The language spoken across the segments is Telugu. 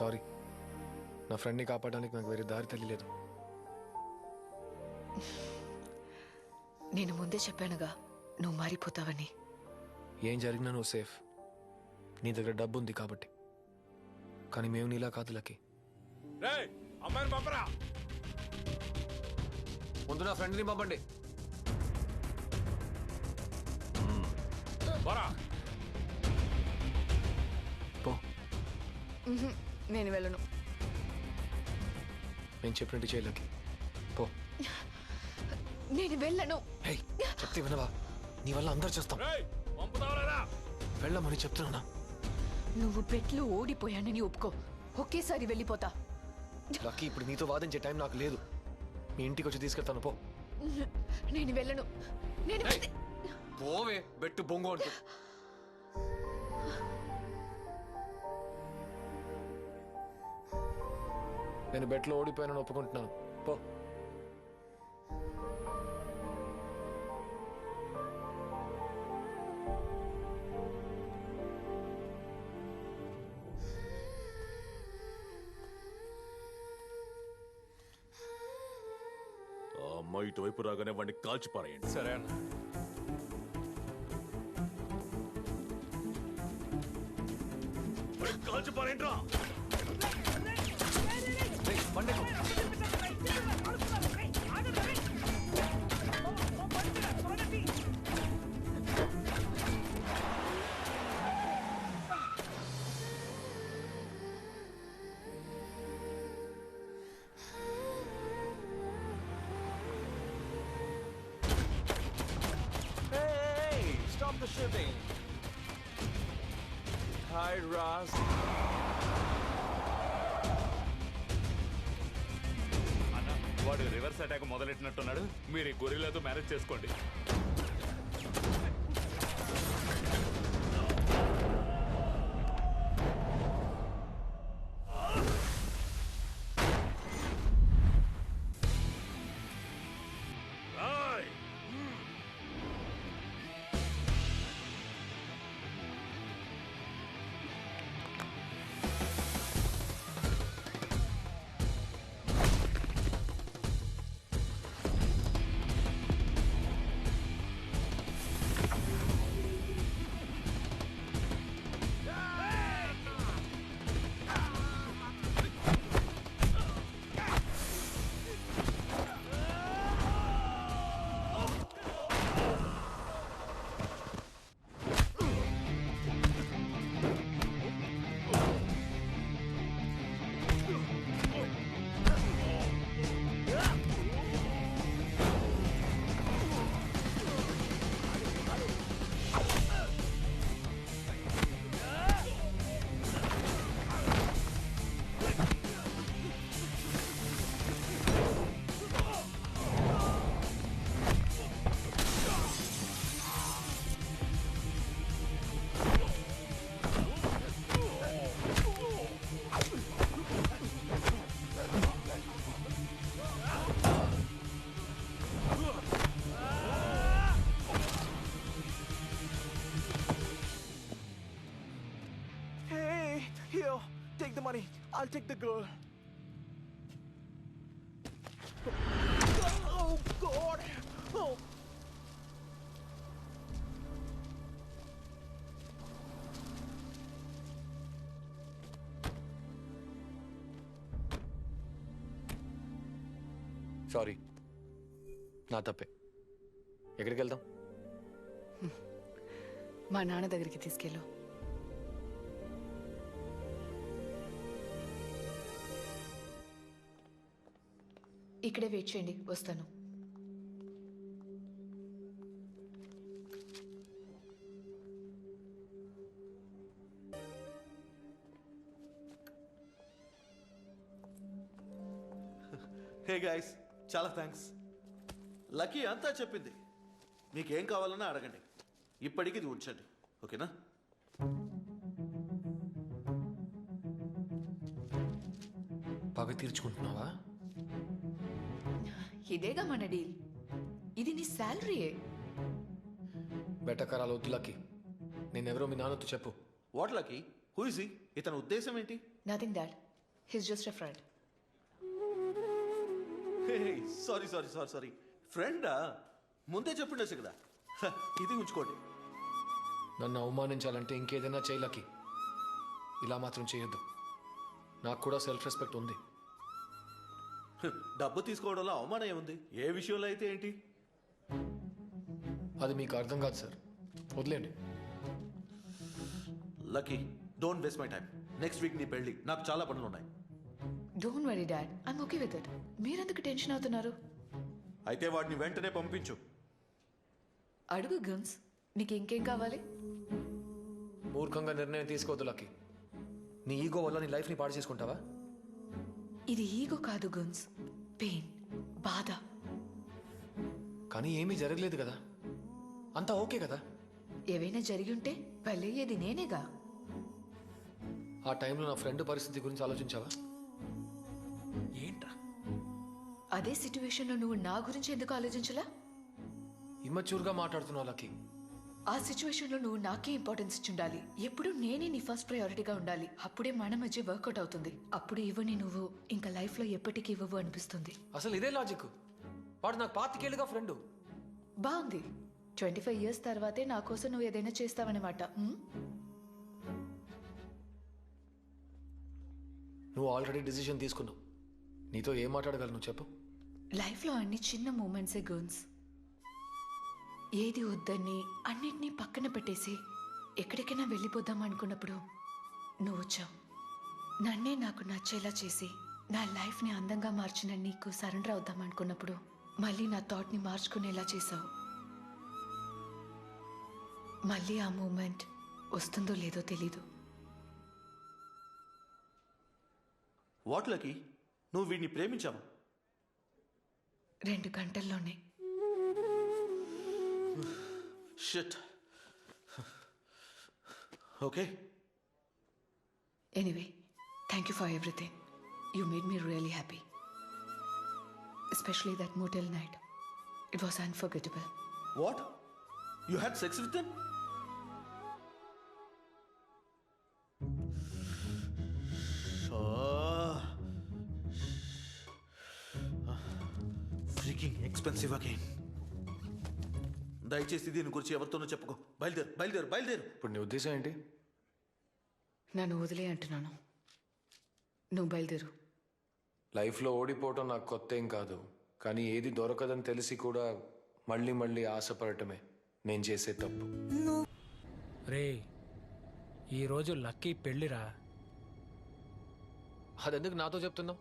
సారీ, నా ఫ్రెండ్ని కాపాడడానికి నాకు వేరే దారి తెలియలేదు. నేను ముందే చెప్పానుగా నువ్వు మారిపోతావని. ఏం జరిగినా నువ్వు సేఫ్. నీ దగ్గర డబ్బు ఉంది కాబట్టి. కానీ మేము నీలా కాదు లక్కీ. అమ్మాయిని పంపరా. ముందు నా ఫ్రెండ్ని పంపండి. పో. నేను వెళ్ళను. నేను చెప్పినట్టు చేయలేకి. పో. నేను వెళ్ళను. చెప్తే వినవా? నీ వల్ల అందరు చేస్తాం. వెళ్ళమని చెప్తున్నా. నువ్వు బెట్లు ఓడిపోయానని ఒప్పుకో, ఒకేసారి వెళ్ళిపోతా. లక్కీ, ఇప్పుడు నీతో వాదించే టైం నాకు లేదు. మీ ఇంటికి వచ్చి తీసుకెళ్తాను. పో. నేను వెళ్ళను. నేను పోవే, బెట్టు బొంగు అంటూ. నేను బెట్లో ఓడిపోయానని ఒప్పుకుంటున్నాను. పో. ఆ అమ్మాయి ఇటువైపు రాగానే వాడిని కాల్చి పారేయండి. సరే అన్న. కాల్చి పారేయండి రా. Stop the shooting. Hi, Ross. అన్న, వాడు రివర్స్ అటాక్ మొదలెట్టినట్టున్నాడు. మీరు ఈ గొరిల్లాతో మేనేజ్ చేసుకోండి. Here, take the money. I'll take the girl. Oh, God! Oh! Sorry, నా తప్పే. ఎక్కడికి వెళ్దాం? మా నాన్న దగ్గరికి తీసుకెళ్ళు. ఇక్కడే వెయిట్ చేయండి, వస్తాను. హే గైస్, చాలా థ్యాంక్స్. లక్కీ అంతా చెప్పింది. మీకేం కావాలన్నా అడగండి. ఇప్పటికి ఇది ఉంచండి, ఓకేనా? పగ తీర్చుకుంటున్నావా? ఇదేగా మన డీల్. ఇది నీ శాలరీయే. బెటకరాలు వద్దు లక్కీ. నేనెవరో మీ నాన్నతో చెప్పు. What lucky? Who is he? ఇతని ఉద్దేశం ఏంటి? Nothing dad. His just a friend. Sorry ఫ్రెండా ముందే చెప్పిండొచ్చు కదా. ఇది ఉంచుకోండి. నన్ను అవమానించాలంటే ఇంకేదైనా చేయలకి, ఇలా మాత్రం చేయొద్దు. నాకు కూడా సెల్ఫ్ రెస్పెక్ట్ ఉంది. డబ్బు తీసుకోవడంలో అవమానం ఏముంది? ఏ విషయంలో అయితే ఏంటి? అది మీకు అర్థం కాదు సార్, వదిలేండి. Lucky, don't waste my time. Next week నీ పెళ్ళి, నాకు చాలా పనులు ఉన్నాయి. Don't worry dad, I'm okay with it. మీరెందుకు టెన్షన్ అవుతున్నారు? అయితే వాడిని వెంటనే పంపించు. అడుగు గన్స్, నీకు ఇంకేం కావాలి? మూర్ఖంగా నిర్ణయం తీసుకోవద్దు లక్కీ. నీ ఈగో వల్ల నీ లైఫ్ని పాడు చేసుకుంటావా? ఇది ఈగో కాదు గన్స్, పెయిన్, బాధ. కానీ ఏమీ జరగలేదు కదా, అంతా ఓకే కదా. ఏవైనా జరిగి ఉంటే వెళ్ళేది నేనేగా. ఆ టైంలో నా ఫ్రెండ్ పరిస్థితి గురించి ఆలోచించావా? ఏంట్రా? అదే సిచ్యువేషన్లో నువ్వు నా గురించి ఎందుకు ఆలోచించలా? ఇమ్మచ్యూర్గా మాట్లాడుతున్నావు లక్కీ. ఆ సిచ్యువేషన్లో నువ్వు నాకే ఇంపార్టెన్స్ ఇచ్చుండాలి. ఎప్పుడు నేనే నీ ఫస్ట్ ప్రయారిటీగా ఉండాలి. అప్పుడే మన మధ్య వర్కౌట్ అవుతుంది. అప్పుడు ఇవ్వని నువ్వు ఇంకా లైఫ్లో ఎప్పటికీ ఇవ్వవు అనిపిస్తుంది. అసలు ఇదే లాజిక్. వాడు నాకు 25 ఫ్రెండ్. బాగుంది. 25 years తర్వాతే నా కోసం నువ్వు ఏదైనా చేస్తావన్నమాట. నువ్వు ఆల్రెడీ డిసిషన్ తీసుకున్నావు. నీతో ఏం మాట్లాడగలను చెప్పు? లైఫ్లో అన్ని చిన్న మూమెంట్సే గర్న్స్. ఏది వద్దని అన్నిటినీ పక్కన పెట్టేసి ఎక్కడికైనా వెళ్ళిపోదాం అనుకున్నప్పుడు నువ్వు వచ్చావు. నన్నే నాకు నచ్చేలా చేసి నా లైఫ్ని అందంగా మార్చిన నీకు సరెండర్ అవుదాం అనుకున్నప్పుడు మళ్ళీ నా థాట్ని మార్చుకునేలా చేసావు. మళ్ళీ ఆ మూమెంట్ వస్తుందో లేదో తెలీదు. వాట్ లక్కీ, నువ్వు వీడిని ప్రేమించావా? 2 గంటల్లోనే. Shit. Okay. Anyway, thank you for everything. You made me really happy. Especially that motel night. It was unforgettable. What, you had sex with them? Freaking expensive again. దయచేసి దీని గురించి ఎవరితోనూ చెప్పుకో. బయలుదేరు. ఇప్పుడు నీ ఉద్దేశం ఏంటి? నన్ను వదిలే అంటున్నాను. నువ్వు బయలుదేరు. లైఫ్లో ఓడిపోవటం నాకు కొత్త ఏం కాదు. కానీ ఏది దొరకదని తెలిసి కూడా మళ్ళీ మళ్ళీ ఆశపడటమే నేను చేసే తప్పు. రే, ఈరోజు లక్కీ పెళ్ళిరా. అదెందుకు నాతో చెప్తున్నావు?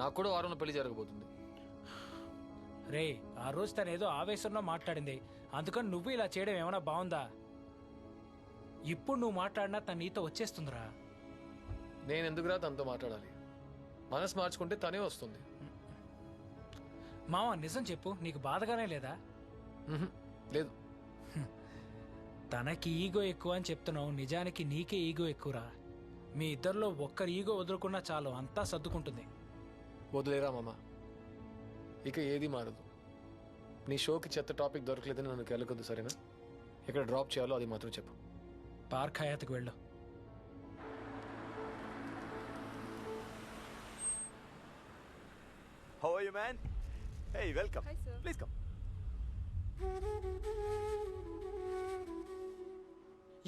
నాకు కూడా వారంలో పెళ్లి జరగబోతుంది. రే, ఆ రోజు తను ఏదో ఆవేశంలో మాట్లాడింది, అందుకని నువ్వు ఇలా చేయడం ఏమైనా బాగుందా? ఇప్పుడు నువ్వు మాట్లాడినా తను నీతో వచ్చేస్తుందిరా. నేను ఎందుకురా తనతో మాట్లాడాలి? మనసు మార్చుకుంటే తనే వస్తుంది. మావా, నిజం చెప్పు, నీకు బాధగానే లేదా? లేదు. తనకి ఈగో ఎక్కువ అని చెప్తున్నావు, నిజానికి నీకే ఈగో ఎక్కువరా. మీ ఇద్దరిలో ఒక్కరి ఈగో వదులుకున్నా చాలు, అంతా సర్దుకుంటుంది. వదిలేరా మామ, ఇక ఏది మారదు. నీ షోకి చెత్త టాపిక్ దొరకలేదని నన్ను కెలకొద్దు, సరేనా? ఇక్కడ డ్రాప్ చేయాలో అది మాత్రం చెప్పు. పార్క్ హయాత్కి వెళ్ళు. How are you, man? Hey, welcome. Hi, sir. Please come.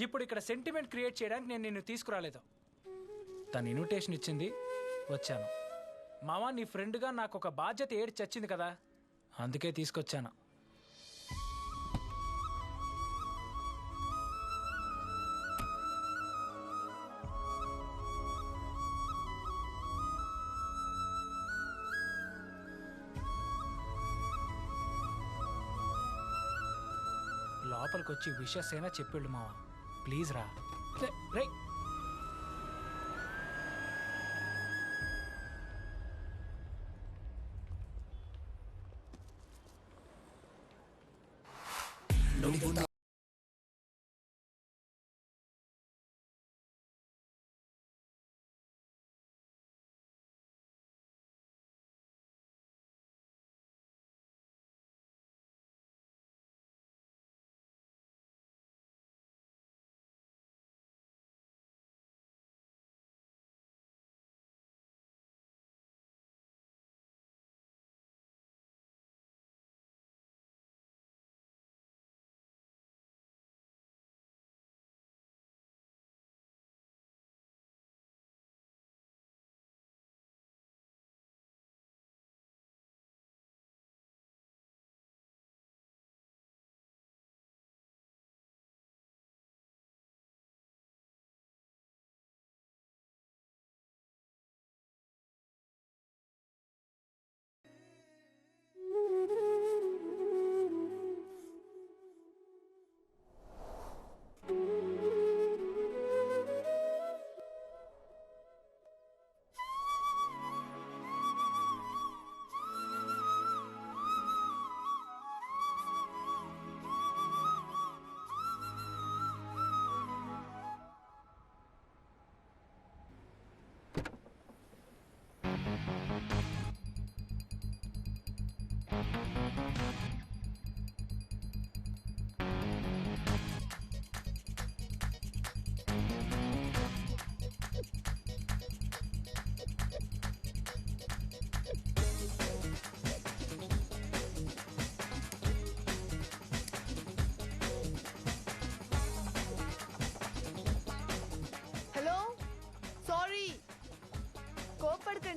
ఇప్పుడు ఇక్కడ సెంటిమెంట్ క్రియేట్ చేయడానికి నేను నిన్ను తీసుకురాలేదు. తను ఇన్విటేషన్ ఇచ్చింది, వచ్చాను. మామ, నీ ఫ్రెండ్గా నాకు ఒక బాధ్యత ఏడి చచ్చింది కదా, అందుకే తీసుకొచ్చాను. లోపలికి వచ్చి విషెస్ అయినా చెప్పాడు మావా, ప్లీజ్ రా. రే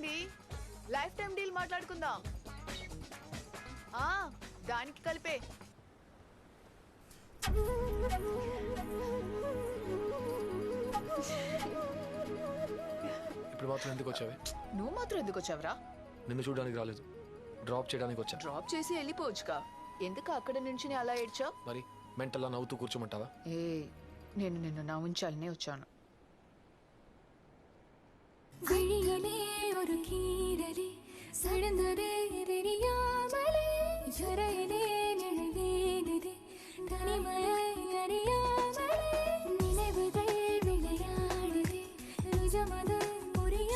ఏంది లైఫ్ టైం డీల్ మాట్లాడుకుందాం దానికి కలిపే ఇప్పుడు మాత్రం ఎందుకు వచ్చావే? నువ్వు మాత్రం ఎందుకు వచ్చావురా? నిన్ను చూడడానికి రాలేదు, డ్రాప్ చేయడానికి వచ్చా. డ్రాప్ చేసి వెళ్ళిపోవచ్చుగా, ఎందుకు అక్కడ నుంచి అలా ఏడ్చావు? మరి మెంటల్లా నవ్వుతూ కూర్చోమంటావా? ఏ నేను నిన్ను నవ్వించాలనే వచ్చాను. விழியிலே ஒரு கீரலே சடந்ததே தெரியாமலே ஜரையிலே